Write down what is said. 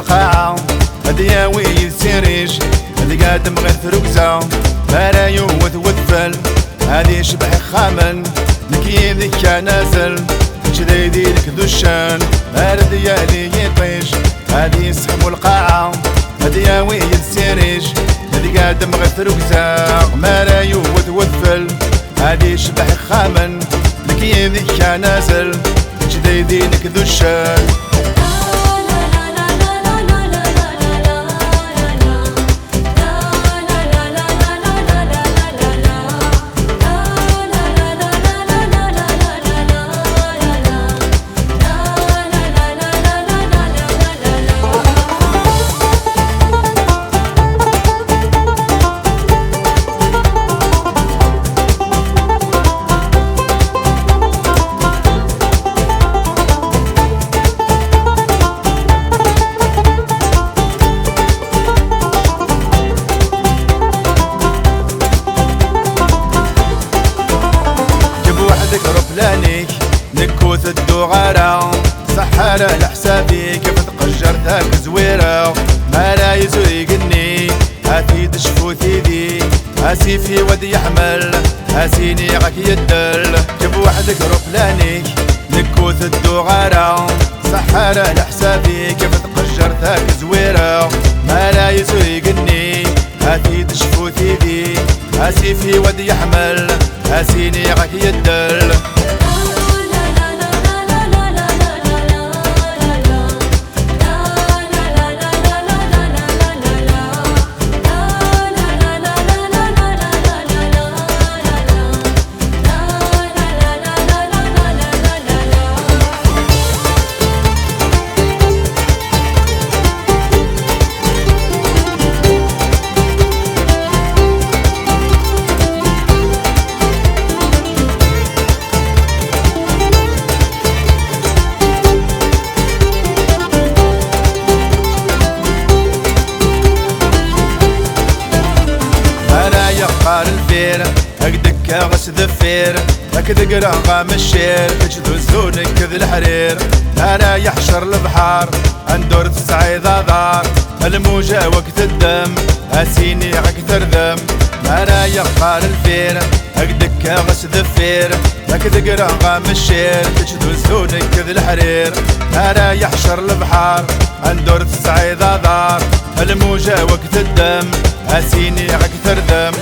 القاعة هدياوي يسيريش هدي قادم غير ثروكزة مرايو وثوثفل هادي شبح خامن نكي ذيك نازل جديدي لك ذوشان مارد يالي يطيش هادي يسحبوا القاعة هدياوي يسيريش هدي قادم غير ثروكزة مرايو وثوثفل هادي شبح خامن نكي ذيك نازل جديدي لك ذوشان روبلانيك نكوث الدغارة سحارة لحسابي كيف تقجر ذاك زويرة ما لا يزويقني هاتي دشفو ثيدي هاسيفي ودي يحمل هاسيني غاك يدل جيب وحدك روبلانيك نكوث الدغارة سحارة لحسابي كيف تقجر ذاك زويرة ما لا يزويقني هاتي دشفو ثيدي هاسيفي ودي يحمل هاسيني غاك يدل قار الفير هكدك غش ذفير هكدك رغم الشير تجدو زونك كذ الحرير انا يحشر البحار اندور تسعيد دار الموجة وقت الدم هاسيني اكثر ذم انا يقار الفير هكدك غش ذفير هكدك رغم الشير تجدو زونك كذ الحرير انا يحشر البحار اندور تسعيد دار الموجة وقت الدم هاسيني اكثر ذم